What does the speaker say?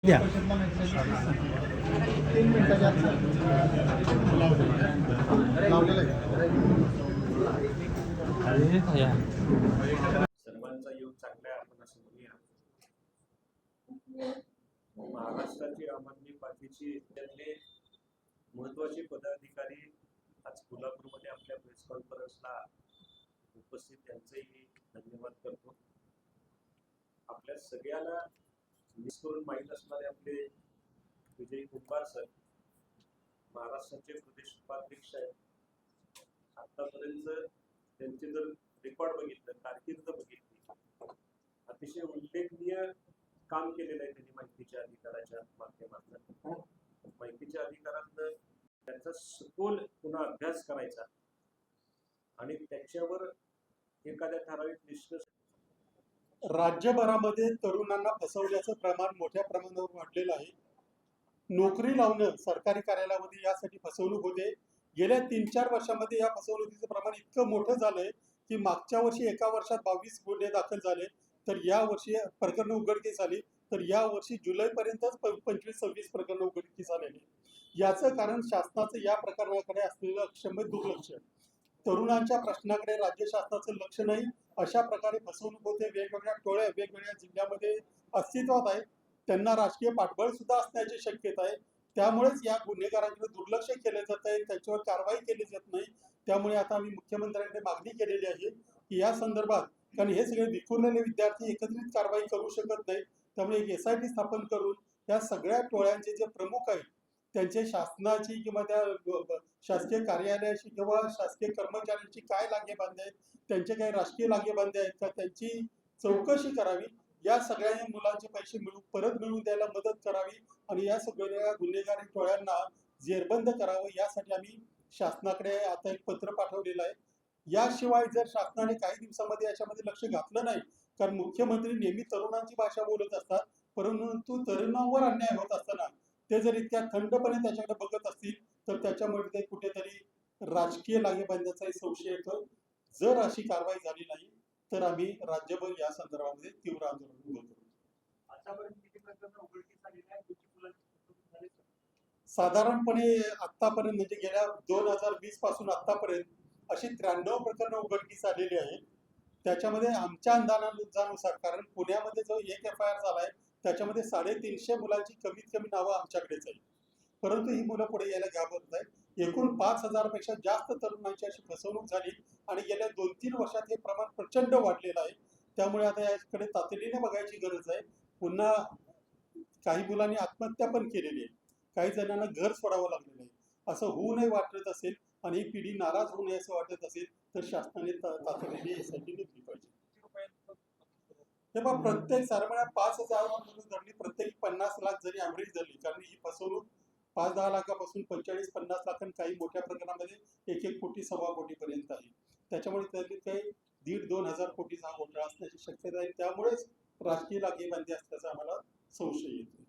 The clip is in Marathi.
द्या. सर्वांचा योग चांगला आहे आपण असं म्हणूया. महाराष्ट्राची आम आदमी पार्टीची त्यातले महत्वाचे पदाधिकारी आज कोल्हापूरमध्ये आपल्या प्रेस कॉन्फरन्सला उपस्थित, त्यांचेही धन्यवाद करतो. आपल्या सगळ्याला मिस करून माहीत असणारे आपले विजय कुंभार सर महाराष्ट्राचे प्रदेश उपाध्यक्ष आहेत. आतापर्यंत त्यांचे जर रेकॉर्ड बघितलं, कारकीर्द बघितली, अतिशय उल्लेखनीय काम केलेलं आहे त्यांनी माहितीच्या अधिकाराच्या माध्यमातून. माहितीच्या अधिकारातनं त्याचा सखोल पुन्हा अभ्यास करायचा आणि त्याच्यावर एखाद्या ठराविक निष्कर्ष. राज्यभरामध्ये तरुणांना फसवण्याचं प्रमाण मोठ्या प्रमाणावर वाढलेलं आहे. नोकरी लावणं सरकारी कार्यालयामध्ये यासाठी फसवणूक होते. गेल्या 3-4 वर्षामध्ये या फसवणुकीचं प्रमाण इतकं मोठं झालंय की मागच्या वर्षी एका वर्षात 22 गुन्हे दाखल झाले, तर या वर्षी प्रकरणं उघडकीस आली, तर या वर्षी जुलैपर्यंतच 25-26 प्रकरणं उघडकीस आलेली. याचं कारण शासनाचं या प्रकरणाकडे असलेलं अक्षम्य दुर्लक्ष. तरुणांच्या प्रश्नाकडे राज्य शासनाचं लक्ष नाही. अशा प्रकारे फसवणूक होते. वेगवेगळ्या टोळ्या वेगवेगळ्या जिल्ह्यामध्ये अस्तित्वात आहेत. त्यांना राजकीय पाठबळ सुद्धा असण्याची शक्यता आहे. त्यामुळेच या गुन्हेगारांकडे दुर्लक्ष केले जात आहे, त्याच्यावर कारवाई केली जात नाही. त्यामुळे आता आम्ही मुख्यमंत्र्यांकडे मागणी केलेली आहे की या संदर्भात, कारण हे सगळे विखुरलेले विद्यार्थी एकत्रित कारवाई करू शकत नाही, त्यामुळे एक SIT स्थापन करून या सगळ्या टोळ्यांचे जे प्रमुख आहेत त्यांचे शासनाची किंवा त्या शासकीय कार्यालयाशी किंवा शासकीय कर्मचाऱ्यांची काय लागेबांधे आहेत, त्यांचे काही राजकीय लागेबांधे आहेत का, त्यांची चौकशी करावी. या सगळ्या मुलांचे पैसे परत मिळवून द्यायला मदत करावी आणि या सगळ्या गुन्हेगारी टोळ्यांना जेरबंद करावं, यासाठी आम्ही शासनाकडे आता एक पत्र पाठवलेलं आहे. याशिवाय जर शासनाने काही दिवसामध्ये याच्यामध्ये लक्ष घातलं नाही, कारण मुख्यमंत्री नेहमी तरुणांची भाषा बोलत असतात, परंतु तरुणांवर अन्याय होत असताना ते जर इतक्या थंडपणे त्याच्याकडे बघत असतील तर त्याच्यामध्ये कुठेतरी राजकीय लागेबांध्याचाही संशय येतो. जर अशी कारवाई झाली नाही तर आम्ही राज्यभर या संदर्भामध्ये तीव्र आंदोलन उभं करू. साधारणपणे आतापर्यंत म्हणजे गेल्या 2020 पासून आतापर्यंत अशी 93 प्रकरणं उघडकीस आलेली आहेत. त्याच्यामध्ये आमच्या अंदाजानुसार, कारण पुण्यामध्ये जो एक FIR झालाय त्याच्यामध्ये 350 मुलांची कमीत कमी नावं आमच्याकडेच आहेत, परंतु ही मुलं पुढे यायला घाबरत आहेत. एकूण 5000 पेक्षा जास्त तरुणांची अशी फसवणूक झाली आणि गेल्या 2-3 वर्षात हे प्रमाण प्रचंड वाढलेलं आहे. त्यामुळे आता याकडे तातडीने बघायची गरज आहे. पुन्हा काही मुलांनी आत्महत्या पण केलेली आहे, काही जणांना घर सोडावं लागलेलं आहे. असं होऊ नये वाटत असेल आणि ही पिढी नाराज होऊ नये असं वाटत असेल तर शासनाने तातडीने SIT घेतली पाहिजे. हे बघा, प्रत्येक साधारण 5000 धरली, प्रत्येक 50 लाख जरी ॲव्हरेज धरली, कारण ही फसवणूक 5-10 लाखापासून 45-50 लाख आणि काही मोठ्या प्रकरणामध्ये 1-1 कोटी 1.25 कोटीपर्यंत आहे. त्याच्यामुळे त्यातली काही 1,500-2,000 हजार कोटीचा हा घोटाळा असण्याची शक्यता आहे. त्यामुळेच राजकीय लागेबांधे असल्याचा आम्हाला संशय येतो.